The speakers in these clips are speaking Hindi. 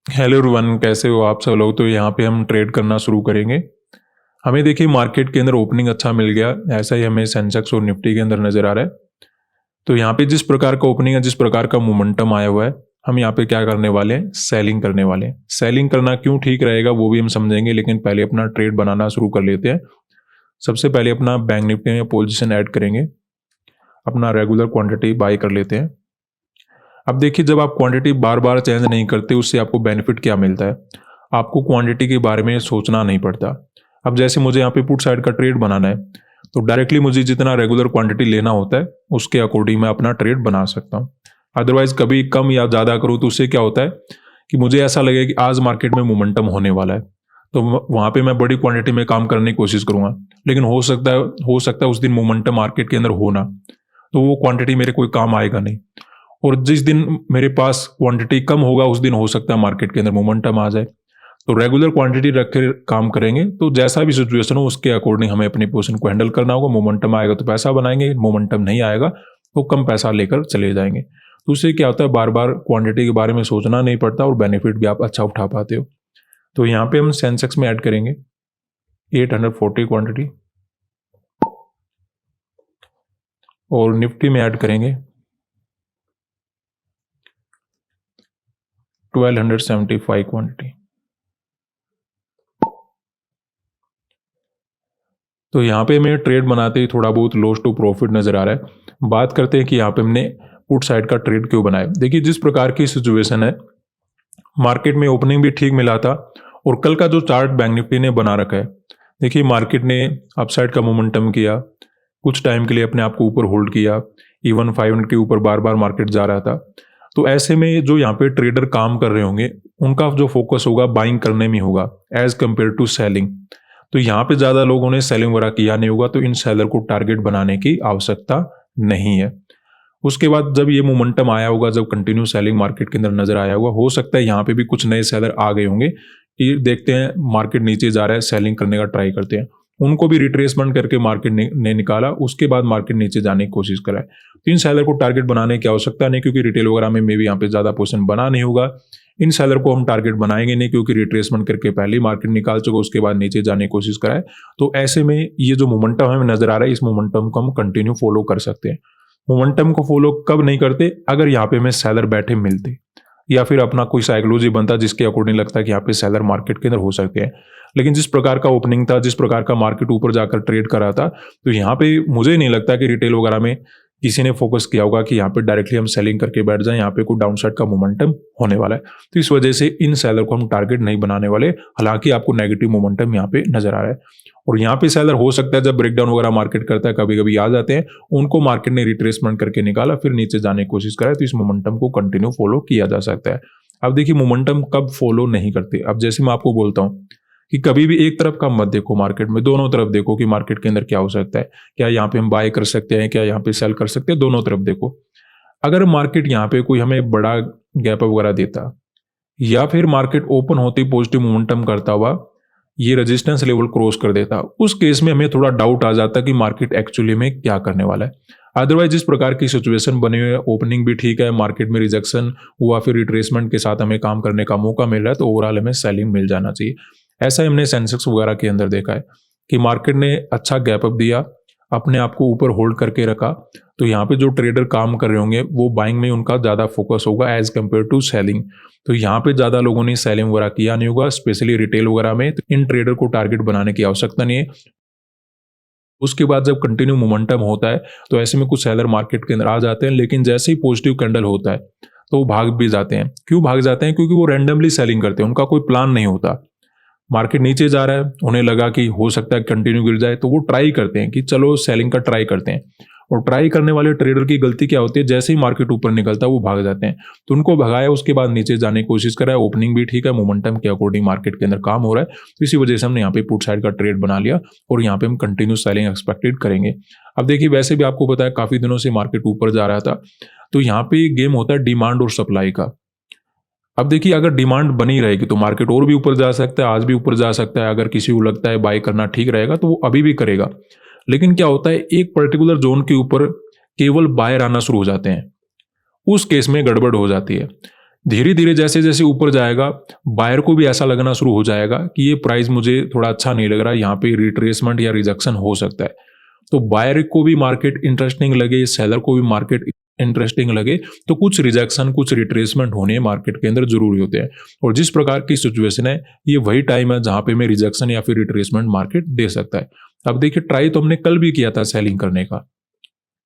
हेलो एवरीवन, कैसे हो आप सब लोग। तो यहाँ पे हम ट्रेड करना शुरू करेंगे। हमें देखिए मार्केट के अंदर ओपनिंग अच्छा मिल गया, ऐसा ही हमें सेंसेक्स और निफ्टी के अंदर नज़र आ रहा है। तो यहाँ पे जिस प्रकार का ओपनिंग है, जिस प्रकार का मोमेंटम आया हुआ है, हम यहाँ पे क्या करने वाले हैं, सेलिंग करने वाले हैं। सेलिंग करना क्यों ठीक रहेगा वो भी हम समझेंगे, लेकिन पहले अपना ट्रेड बनाना शुरू कर लेते हैं। सबसे पहले अपना बैंक निफ्टी में पोजिशन ऐड करेंगे, अपना रेगुलर क्वान्टिटी बाई कर लेते हैं। अब देखिए, जब आप क्वांटिटी बार बार चेंज नहीं करते, उससे आपको बेनिफिट क्या मिलता है, आपको क्वांटिटी के बारे में सोचना नहीं पड़ता। अब जैसे मुझे यहाँ पे पुट साइड का ट्रेड बनाना है, तो डायरेक्टली मुझे जितना रेगुलर क्वांटिटी लेना होता है उसके अकॉर्डिंग मैं अपना ट्रेड बना सकता हूँ। अदरवाइज कभी कम या ज़्यादा करूँ तो उससे क्या होता है कि मुझे ऐसा लगे कि आज मार्केट में मोमेंटम होने वाला है, तो वहाँ पे मैं बड़ी क्वांटिटी में काम करने की कोशिश करूँगा, लेकिन हो सकता है उस दिन मोमेंटम मार्केट के अंदर होना, तो वो क्वांटिटी मेरे कोई काम आएगा नहीं। और जिस दिन मेरे पास क्वांटिटी कम होगा उस दिन हो सकता है मार्केट के अंदर मोमेंटम आ जाए। तो रेगुलर क्वांटिटी रख कर काम करेंगे, तो जैसा भी सिचुएशन हो उसके अकॉर्डिंग हमें अपनी पोजीशन को हैंडल करना होगा। मोमेंटम आएगा तो पैसा बनाएंगे, मोमेंटम नहीं आएगा तो कम पैसा लेकर चले जाएंगे। तो उससे क्या होता है, बार बार क्वांटिटी के बारे में सोचना नहीं पड़ता और बेनिफिट भी आप अच्छा उठा पाते हो। तो यहाँ पे हम सेंसेक्स में ऐड करेंगे 840 क्वांटिटी और निफ्टी में ऐड करेंगे 1275 क्वांटिटी। तो यहाँ पे हमें ट्रेड बनाते ही थोड़ा बहुत लॉस टू प्रॉफिट नजर आ रहा है। बात करते हैं कि यहाँ पे हमने पुट साइड का ट्रेड क्यों बनाया। देखिए, जिस प्रकार की सिचुएशन है, मार्केट में ओपनिंग भी ठीक मिला था और कल का जो चार्ट बैंक निफ्टी ने बना रखा है, देखिए मार्केट ने अपसाइड का मोमेंटम किया, कुछ टाइम के लिए अपने आप को ऊपर होल्ड किया, इवन 500 के ऊपर बार बार मार्केट जा रहा था। तो ऐसे में जो यहाँ पे ट्रेडर काम कर रहे होंगे उनका जो फोकस होगा बाइंग करने में होगा एज कंपेयर टू सेलिंग। तो यहाँ पे ज़्यादा लोगों ने सेलिंग वगैरह किया नहीं होगा, तो इन सेलर को टारगेट बनाने की आवश्यकता नहीं है। उसके बाद जब ये मोमेंटम आया होगा, जब कंटिन्यू सेलिंग मार्केट के अंदर नजर आया होगा, हो सकता है यहाँ पे भी कुछ नए सेलर आ गए होंगे कि देखते हैं मार्केट नीचे जा रहा है, सेलिंग करने का ट्राई करते हैं। उनको भी रिट्रेसमेंट करके मार्केट ने निकाला, उसके बाद मार्केट नीचे जाने की कोशिश करा है। तो इन सेलर को टारगेट बनाने की आवश्यकता नहीं, क्योंकि रिटेल वगैरह में भी यहाँ पे ज़्यादा पोजीशन बना नहीं होगा। इन सेलर को हम टारगेट बनाएंगे नहीं, क्योंकि रिट्रेसमेंट करके पहले ही मार्केट निकाल चुका, उसके बाद नीचे जाने की कोशिश कराए। तो ऐसे में ये जो मोमेंटम हमें नजर आ रहा है, इस मोमेंटम को हम कंटिन्यू फॉलो कर सकते हैं। मोमेंटम को फॉलो कब नहीं करते, अगर यहाँ पे हमें सेलर बैठे मिलते या फिर अपना कोई साइकोलॉजी बनता जिसके अकॉर्डिंग लगता है कि यहाँ पे सेलर मार्केट के अंदर हो सकते हैं। लेकिन जिस प्रकार का ओपनिंग था, जिस प्रकार का मार्केट ऊपर जाकर ट्रेड कर रहा था, तो यहाँ पे मुझे नहीं लगता कि रिटेल वगैरह में किसी ने फोकस किया होगा कि यहाँ पे डायरेक्टली हम सेलिंग करके बैठ जाएं, यहाँ पे कोई डाउन साइड का मोमेंटम होने वाला है। तो इस वजह से इन सेलर को हम टारगेट नहीं बनाने वाले, हालांकि आपको नेगेटिव मोमेंटम यहाँ पे नजर आ रहा है। और यहाँ पे सेलर हो सकता है जब ब्रेकडाउन वगैरह मार्केट करता है, कभी कभी आ जाते हैं, उनको मार्केट ने रिट्रेसमेंट करके निकाला, फिर नीचे जाने की कोशिश करा, तो इस मोमेंटम को कंटिन्यू फॉलो किया जा सकता है। अब देखिए मोमेंटम कब फॉलो नहीं करते। अब जैसे मैं आपको बोलता हूँ कि कभी भी एक तरफ का मत देखो, मार्केट में दोनों तरफ देखो कि मार्केट के अंदर क्या हो सकता है, क्या यहाँ पे हम बाय कर सकते हैं, क्या यहाँ पे सेल कर सकते हैं, दोनों तरफ देखो। अगर मार्केट यहाँ पे कोई हमें बड़ा गैप अप वगैरह देता या फिर मार्केट ओपन होते ही पॉजिटिव मोमेंटम करता हुआ ये रेजिस्टेंस लेवल क्रॉस कर देता, उस केस में हमें थोड़ा डाउट आ जाता कि मार्केट एक्चुअली में क्या करने वाला है। अदरवाइज जिस प्रकार की सिचुएशन बनी हुई है, ओपनिंग भी ठीक है, मार्केट में रिजेक्शन हुआ, फिर रिट्रेसमेंट के साथ हमें काम करने का मौका मिल रहा है, तो ओवरऑल हमें सेलिंग मिल जाना चाहिए। ऐसा ही हमने सेंसेक्स वगैरह के अंदर देखा है कि मार्केट ने अच्छा गैप अप दिया, अपने आप को ऊपर होल्ड करके रखा, तो यहाँ पे जो ट्रेडर काम कर रहे होंगे वो बाइंग में उनका ज़्यादा फोकस होगा एज कम्पेयर टू सेलिंग। तो यहाँ पे ज़्यादा लोगों ने सेलिंग वगैरह किया नहीं होगा, स्पेशली रिटेल वगैरह में। तो इन ट्रेडर को टारगेट बनाने की आवश्यकता नहीं है। उसके बाद जब कंटिन्यू मोमेंटम होता है तो ऐसे में कुछ सेलर मार्केट के अंदर आ जाते हैं, लेकिन जैसे ही पॉजिटिव कैंडल होता है तो वो भाग भी जाते हैं। क्यों भाग जाते हैं? क्योंकि वो रैंडमली सेलिंग करते हैं, उनका कोई प्लान नहीं होता। मार्केट नीचे जा रहा है, उन्हें लगा कि हो सकता है कंटिन्यू गिर जाए, तो वो ट्राई करते हैं कि चलो सेलिंग का ट्राई करते हैं। और ट्राई करने वाले ट्रेडर की गलती क्या होती है, जैसे ही मार्केट ऊपर निकलता है वो भाग जाते हैं। तो उनको भगाया, उसके बाद नीचे जाने की कोशिश करा, ओपनिंग भी ठीक है, मोमेंटम के अकॉर्डिंग मार्केट के अंदर काम हो रहा है, तो इसी वजह से हमने यहाँ पे पुट साइड का ट्रेड बना लिया और यहाँ पे हम कंटिन्यू सेलिंग एक्सपेक्टेड करेंगे। अब देखिए, वैसे भी आपको पता है काफी दिनों से मार्केट ऊपर जा रहा था, तो यहाँ पे गेम होता है डिमांड और सप्लाई का। अब देखिए, अगर डिमांड बनी रहेगी तो मार्केट और भी ऊपर जा सकता है, आज भी ऊपर जा सकता है। अगर किसी को लगता है बाय करना ठीक रहेगा तो वो अभी भी करेगा। लेकिन क्या होता है, एक पर्टिकुलर जोन के ऊपर केवल बायर आना शुरू हो जाते हैं, उस केस में गड़बड़ हो जाती है। धीरे धीरे जैसे जैसे ऊपर जाएगा, बायर को भी ऐसा लगना शुरू हो जाएगा कि ये प्राइस मुझे थोड़ा अच्छा नहीं लग रहा, यहाँ पे रिट्रेसमेंट या रिजेक्शन हो सकता है। तो बायर को भी मार्केट इंटरेस्टिंग लगे, सेलर को भी मार्केट इंटरेस्टिंग लगे, तो कुछ रिजेक्शन, कुछ रिट्रेसमेंट होने मार्केट के अंदर जरूरी होते हैं। और जिस प्रकार की सिचुएशन है, ये वही टाइम है जहां पे मैं रिजेक्शन या फिर रिट्रेसमेंट मार्केट दे सकता है। अब देखिए, ट्राई तो हमने कल भी किया था सेलिंग करने का,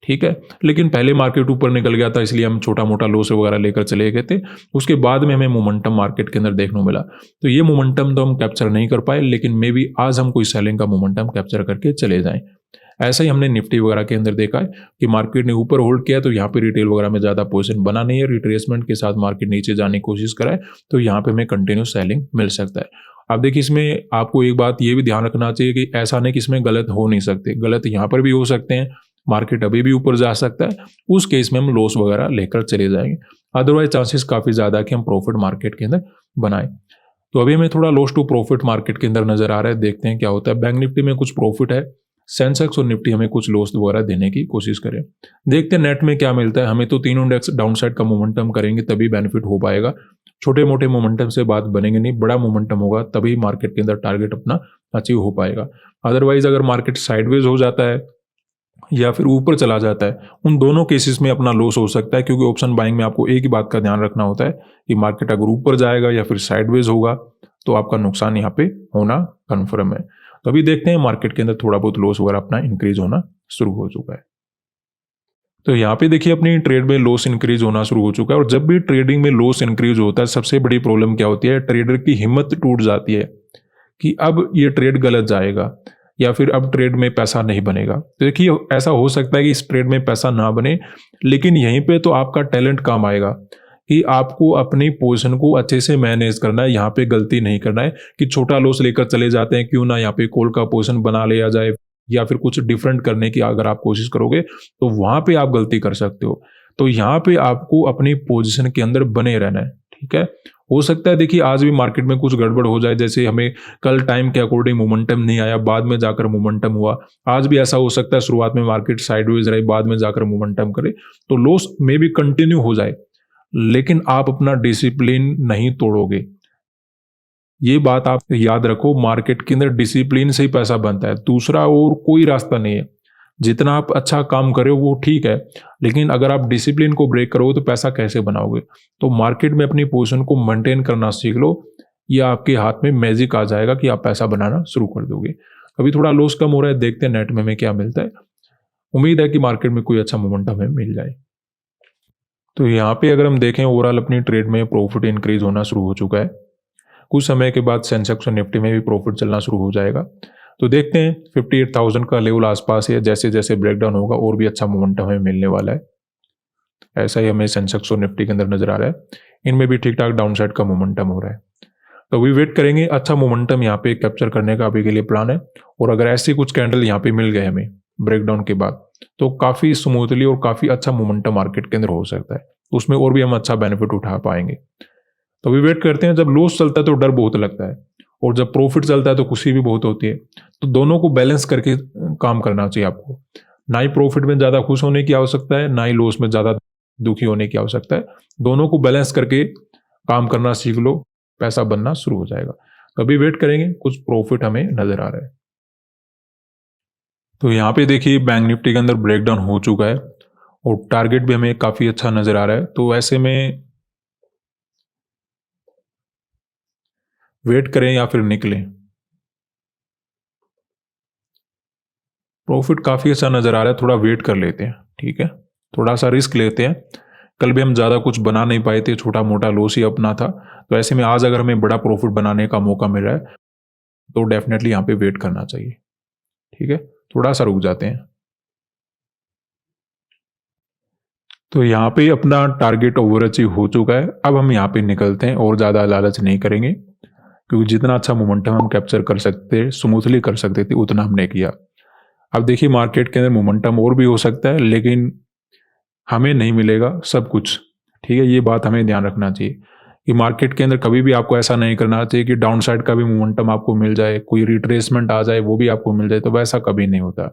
ठीक है, लेकिन पहले मार्केट ऊपर निकल गया था, इसलिए हम छोटा मोटा लॉस वगैरह लेकर चले गए थे। उसके बाद में हमें मोमेंटम मार्केट के अंदर देखने को मिला, तो ये मोमेंटम तो हम कैप्चर नहीं कर पाए, लेकिन मे बी आज हम कोई सेलिंग का मोमेंटम कैप्चर करके चले जाएं। ऐसा ही हमने निफ्टी वगैरह के अंदर देखा है कि मार्केट ने ऊपर होल्ड किया, तो यहाँ पे रिटेल वगैरह में ज़्यादा पोजीशन बना नहीं है, रिट्रेसमेंट के साथ मार्केट नीचे जाने की कोशिश कराए, तो यहाँ पे हमें कंटिन्यू सेलिंग मिल सकता है। अब देखिए, इसमें आपको एक बात ये भी ध्यान रखना चाहिए कि ऐसा नहीं कि इसमें गलत हो नहीं सकते, गलत यहाँ पर भी हो सकते हैं, मार्केट अभी भी ऊपर जा सकता है, उस केस में हम लॉस वगैरह लेकर चले जाएंगे। अदरवाइज चांसेस काफ़ी ज़्यादा है कि हम प्रॉफिट मार्केट के अंदर बनाएं। तो अभी हमें थोड़ा लॉस टू प्रॉफिट मार्केट के अंदर नजर आ रहा है, देखते हैं क्या होता है। बैंक निफ्टी में कुछ प्रॉफिट है, सेंसेक्स और निफ्टी हमें कुछ लॉस वगैरह देने की कोशिश करें, देखते हैं नेट में क्या मिलता है। हमें तो तीनों इंडेक्स डाउन साइड का मोमेंटम करेंगे तभी बेनिफिट हो पाएगा, छोटे मोटे मोमेंटम से बात बनेंगे नहीं, बड़ा मोमेंटम होगा तभी मार्केट के अंदर टारगेट अपना अचीव हो पाएगा। अदरवाइज अगर मार्केट साइडवेज हो जाता है या फिर ऊपर चला जाता है, उन दोनों केसेस में अपना लॉस हो सकता है, क्योंकि ऑप्शन बाइंग में आपको एक ही बात का ध्यान रखना होता है कि मार्केट अगर ऊपर जाएगा या फिर साइडवेज होगा तो आपका नुकसान यहाँ पे होना कन्फर्म है। तो अभी देखते हैं, मार्केट के अंदर थोड़ा बहुत लॉस वगैरह अपना इंक्रीज होना शुरू हो चुका है। तो यहाँ पे देखिए, अपनी ट्रेड में लॉस इंक्रीज होना शुरू हो चुका है। और जब भी ट्रेडिंग में लॉस इंक्रीज होता है, सबसे बड़ी प्रॉब्लम क्या होती है, ट्रेडर की हिम्मत टूट जाती है कि अब ये ट्रेड गलत जाएगा या फिर अब ट्रेड में पैसा नहीं बनेगा। तो देखिए, ऐसा हो सकता है कि इस ट्रेड में पैसा ना बने, लेकिन यहीं पे तो आपका टैलेंट काम आएगा कि आपको अपनी पोजीशन को अच्छे से मैनेज करना है। यहाँ पे गलती नहीं करना है कि छोटा लॉस लेकर चले जाते हैं, क्यों ना यहाँ पे कॉल का पोजीशन बना लिया जाए या फिर कुछ डिफरेंट करने की अगर आप कोशिश करोगे तो वहां पे आप गलती कर सकते हो। तो यहाँ पे आपको अपनी पोजीशन के अंदर बने रहना है, ठीक है। हो सकता है देखिए, आज भी मार्केट में कुछ गड़बड़ हो जाए, जैसे हमें कल टाइम के अकॉर्डिंग मोमेंटम नहीं आया, बाद में जाकर मोमेंटम हुआ। आज भी ऐसा हो सकता है, शुरुआत में मार्केट साइडवेज रही, बाद में जाकर मोमेंटम करे, तो लॉस में भी कंटिन्यू हो जाए, लेकिन आप अपना डिसिप्लिन नहीं तोड़ोगे। ये बात आप याद रखो, मार्केट के अंदर डिसिप्लिन से ही पैसा बनता है, दूसरा और कोई रास्ता नहीं है। जितना आप अच्छा काम करे वो ठीक है, लेकिन अगर आप डिसिप्लिन को ब्रेक करोगे तो पैसा कैसे बनाओगे। तो मार्केट में अपनी पोजीशन को मेंटेन करना सीख लो, या आपके हाथ में मैजिक आ जाएगा कि आप पैसा बनाना शुरू कर दोगे। अभी थोड़ा लॉस कम हो रहा है, देखते हैं नेट में हमें क्या मिलता है। उम्मीद है कि मार्केट में कोई अच्छा मोमेंटम हमें मिल जाए। तो यहाँ पे अगर हम देखें, ओवरऑल अपनी ट्रेड में प्रॉफिट इंक्रीज होना शुरू हो चुका है। कुछ समय के बाद सेंसेक्स और निफ्टी में भी प्रॉफिट चलना शुरू हो जाएगा। तो देखते हैं, 58,000 का लेवल आसपास है, जैसे जैसे ब्रेकडाउन होगा और भी अच्छा मोमेंटम हमें मिलने वाला है। ऐसा ही हमें सेंसेक्स और निफ्टी के अंदर नजर आ रहा है, इनमें भी ठीक ठाक डाउन साइड का मोमेंटम हो रहा है। तो अभी वेट करेंगे, अच्छा मोमेंटम यहाँ पे कैप्चर करने का अभी के लिए प्लान है। और अगर ऐसे कुछ कैंडल यहाँ पे मिल गए हमें ब्रेकडाउन के बाद, तो काफी स्मूथली और काफी अच्छा मोमेंटम मार्केट के अंदर हो सकता है, उसमें और भी हम अच्छा बेनिफिट उठा पाएंगे। तो अभी वेट करते हैं। जब लॉस चलता है तो डर बहुत लगता है, और जब प्रॉफिट चलता है तो खुशी भी बहुत होती है। तो दोनों को बैलेंस करके काम करना चाहिए आपको। ना ही प्रॉफिट में ज्यादा खुश होने की आवश्यकता है, ना ही लॉस में ज्यादा दुखी होने की आवश्यकता है। दोनों को बैलेंस करके काम करना सीख लो, पैसा बनना शुरू हो जाएगा। कभी वेट करेंगे, कुछ प्रॉफिट हमें नजर आ रहा है। तो यहाँ पे देखिए, बैंक निफ्टी के अंदर ब्रेकडाउन हो चुका है और टारगेट भी हमें काफी अच्छा नजर आ रहा है। तो ऐसे में वेट करें या फिर निकलें। प्रॉफिट काफी अच्छा नजर आ रहा है, थोड़ा वेट कर लेते हैं, ठीक है, थोड़ा सा रिस्क लेते हैं। कल भी हम ज्यादा कुछ बना नहीं पाए थे, छोटा मोटा लॉस ही अपना था। तो ऐसे में आज अगर हमें बड़ा प्रॉफिट बनाने का मौका मिल रहा है तो डेफिनेटली यहाँ पे वेट करना चाहिए, ठीक है। थोड़ा सा रुक जाते हैं। तो यहाँ पे अपना टारगेट ओवर अचीव हो चुका है। अब हम यहाँ पे निकलते हैं और ज़्यादा लालच नहीं करेंगे, क्योंकि जितना अच्छा मोमेंटम हम कैप्चर कर सकते, स्मूथली कर सकते थे, उतना हमने किया। अब देखिए, मार्केट के अंदर मोमेंटम और भी हो सकता है, लेकिन हमें नहीं मिलेगा सब कुछ, ठीक है। ये बात हमें ध्यान रखना चाहिए कि मार्केट के अंदर कभी भी आपको ऐसा नहीं करना चाहिए कि डाउन साइड का भी मोमेंटम आपको मिल जाए, कोई रिट्रेसमेंट आ जाए वो भी आपको मिल जाए, तो वैसा कभी नहीं होता।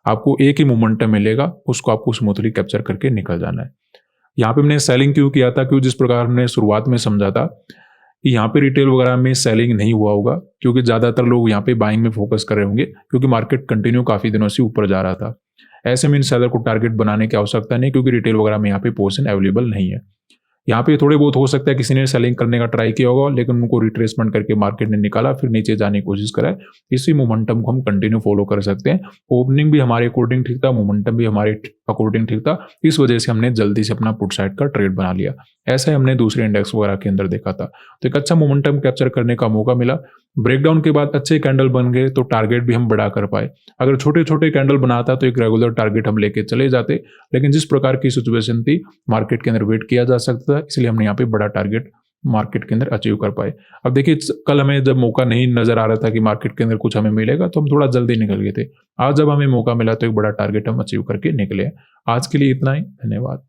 आपको एक ही मोमेंटम मिलेगा, उसको आपको स्मूथली कैप्चर करके निकल जाना है। यहाँ पे हमने सेलिंग क्यों किया था, क्यों जिस प्रकार हमने शुरुआत में समझा था कि यहाँ पे रिटेल वगैरह में सेलिंग नहीं हुआ होगा, क्योंकि ज़्यादातर लोग यहाँ पे बाइंग में फोकस कर रहे होंगे, क्योंकि मार्केट कंटिन्यू काफ़ी दिनों से ऊपर जा रहा था। ऐसे में इन सेलर को टारगेट बनाने की आवश्यकता नहीं, क्योंकि रिटेल वगैरह में यहाँ पे पोजीशन अवेलेबल नहीं है। यहाँ पे थोड़े बहुत हो सकता है किसी ने सेलिंग करने का ट्राई किया होगा, लेकिन उनको रिट्रेसमेंट करके मार्केट ने निकाला, फिर नीचे जाने की कोशिश करा है। इसी मोमेंटम को हम कंटिन्यू फॉलो कर सकते हैं। ओपनिंग भी हमारे अकॉर्डिंग ठीक था, मोमेंटम भी हमारे अकॉर्डिंग ठीक था, इस वजह से हमने जल्दी से अपना पुट साइड का ट्रेड बना लिया। ऐसा ही हमने दूसरे इंडेक्स वगैरह के अंदर देखा था, तो एक अच्छा मोमेंटम कैप्चर करने का मौका मिला। ब्रेकडाउन के बाद अच्छे कैंडल बन गए तो टारगेट भी हम बढ़ा कर पाए। अगर छोटे छोटे कैंडल बनाता तो एक रेगुलर टारगेट हम लेके चले जाते, लेकिन जिस प्रकार की सिचुएशन थी मार्केट के अंदर वेट किया जा सकता था, इसलिए हमने यहाँ पे बड़ा टारगेट मार्केट के अंदर अचीव कर पाए। अब देखिए, कल हमें जब मौका नहीं नजर आ रहा था कि मार्केट के अंदर कुछ हमें मिलेगा, तो हम थोड़ा जल्दी निकल गए थे। आज जब हमें मौका मिला तो एक बड़ा टारगेट हम अचीव करके निकले। आज के लिए इतना ही, धन्यवाद।